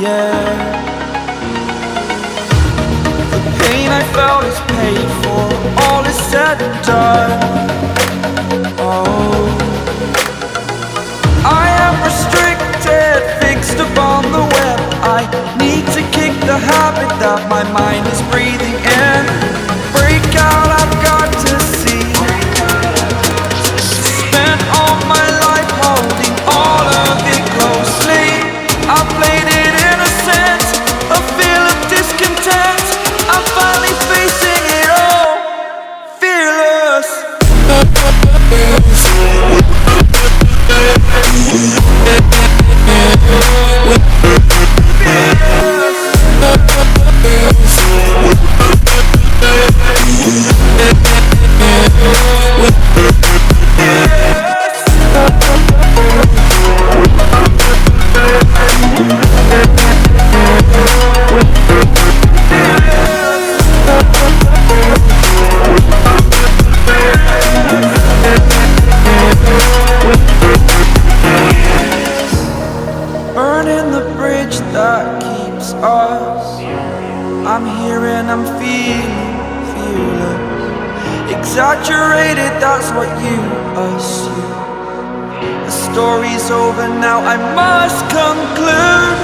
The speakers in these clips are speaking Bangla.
air. The pain I felt is paid for, all is said and done. Oh, I am restricted, fixed upon the web. I need to kick the habit that my mind is breathing in. Break out, I've got to see. Spent all my life holding all of it closely. I played it innocent, a feel of discontent. I'm finally facing it all, fearless. Burning the bridge that keeps us. I'm here and I'm feeling fearless. Exaggerated, that's what you assume. The story's over now, I must conclude.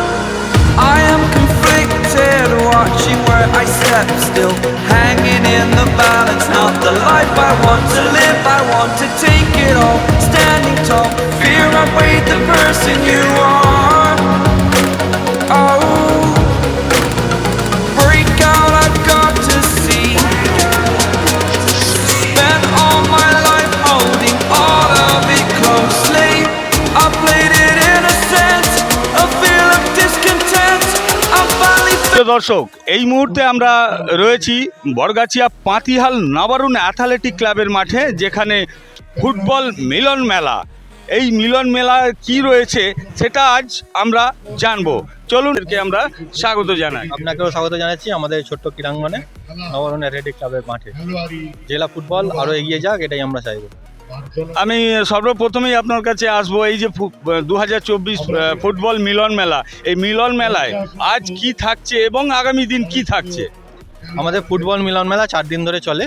I am conflicted, watching where I step still, hanging in the balance. Not the life I want to live, I want to take it all. Standing tall, fear outweighed the person you are. Oh, break out, I've got to see. Spent all my life holding all of it closely. I played it innocent, a feel of discontent. I'm finally দর্শক, এই মুহূর্তে আমরা রয়েছি বরগাছিয়া পাতিহাল নবারুণ অ্যাথলেটিক ক্লাবের মাঠে, যেখানে ফুটবল মিলন মেলা। এই মিলন মেলা কি রয়েছে সেটা আজ আমরা জানবো। চলুন আমরা স্বাগত জানাই। আপনাকেও স্বাগত জানাচ্ছি আমাদের ছোট্ট ক্রীড়াঙ্গনে নবারুণ অ্যাথলেটিক ক্লাবের মাঠে। জেলা ফুটবল আরও এগিয়ে যাক, এটাই আমরা চাইব। আমি সর্বপ্রথমেই আপনার কাছে আসবো, এই যে 2024 ফুটবল মিলন মেলা, এই মিলন মেলায় আজ কি থাকছে এবং আগামী দিন কি থাকছে? আমাদের ফুটবল মিলন মেলা 4 দিন ধরে চলে।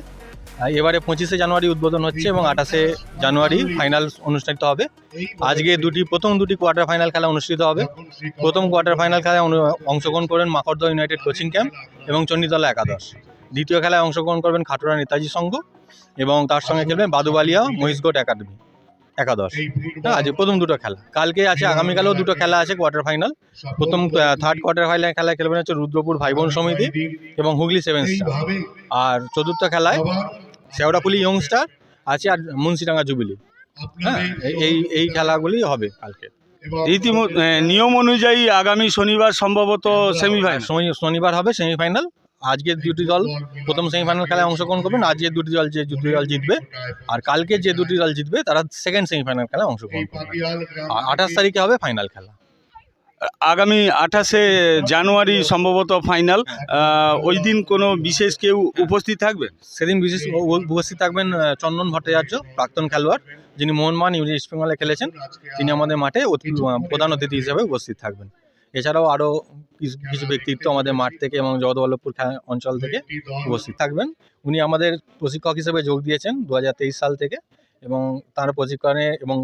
এবারে 25শে জানুয়ারি উদ্বোধন হচ্ছে এবং 28শে জানুয়ারি ফাইনাল অনুষ্ঠিত হবে। আজকে প্রথম দুটি কোয়ার্টার ফাইনাল খেলা অনুষ্ঠিত হবে। প্রথম কোয়ার্টার ফাইনাল খেলায় অংশগ্রহণ করবেন মাকড়দহ ইউনাইটেড কোচিং ক্যাম্প এবং চণ্ডীতলা একাদশ। দ্বিতীয় খেলায় অংশগ্রহণ করবেন খাটুরা নেতাজি সংঘ এবং তার সঙ্গে খেলবেন বাদুবালিয়া মহিষগড় একাডেমি একাদশ। আজ প্রথম দুটো খেলা, কালকে আছে, আগামীকালেও দুটো খেলা আছে কোয়ার্টার ফাইনাল। প্রথম থার্ড কোয়ার্টার ফাইনাল খেলায় খেলবেন হচ্ছে রুদ্রপুর ভাইবোন সমিতি এবং হুগলি 7 স্টার। আর চতুর্থ খেলায় শেওড়াফুলি ইয়ংস্টার আছে আর মুন্সিডাঙ্গা জুবিলি। হ্যাঁ, এই খেলাগুলি হবে কালকে। রীতিমতো নিয়ম অনুযায়ী আগামী শনিবার সম্ভবত সেমিফাইনাল, শনিবার হবে সেমিফাইনাল। আজকের দুটি দল প্রথম সেমিফাইনাল খেলায় অংশগ্রহণ করবেন। আজকের দুটি দল যে দুটি দল জিতবে আর কালকে যে দুটি দল জিতবে তারা সেকেন্ড সেমিফাইনাল খেলায় অংশগ্রহণ করবে। 28 তারিখে হবে ফাইনাল খেলা। আগামী 28শে জানুয়ারি সম্ভবত ফাইনাল। ওই দিন কোনো বিশেষ কেউ উপস্থিত থাকবে? সেদিন বিশেষ উপস্থিত থাকবেন চন্দন ভট্টাচার্য, প্রাক্তন খেলোয়াড়, যিনি মোহনবাগান ইস্ট বেঙ্গলে খেলেছেন। তিনি আমাদের মাঠে প্রধান অতিথি হিসেবে উপস্থিত থাকবেন। এছাড়াও আরও কিছু ব্যক্তিত্ব আমাদের মাঠ থেকে এবং জগৎবল্লভপুর অঞ্চল থেকে উপস্থিত থাকবেন। উনি আমাদের প্রশিক্ষক হিসেবে যোগ দিয়েছেন 2023 সাল থেকে এবং তার প্রশিক্ষণে এবং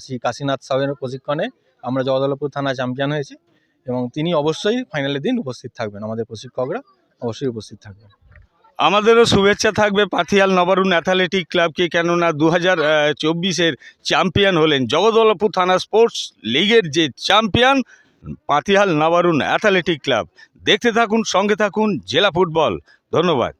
শ্রী কাশীনাথ সাহের প্রশিক্ষণে আমরা জগৎবল্লভপুর থানা চ্যাম্পিয়ন হয়েছি এবং তিনি অবশ্যই ফাইনালের দিন উপস্থিত থাকবেন। আমাদের প্রশিক্ষকরা অবশ্যই উপস্থিত থাকবেন। আমাদেরও শুভেচ্ছা থাকবে পাতিহাল নবারুণ অ্যাথলেটিক ক্লাবকে, কেননা 2024-এর চ্যাম্পিয়ন হলেন জগৎবল্লভপুর থানা স্পোর্টস লিগের যে champion Patihal Nabarun athletic club. দেখতে থাকুন, সঙ্গে থাকুন জেলা ফুটবল। ধন্যবাদ।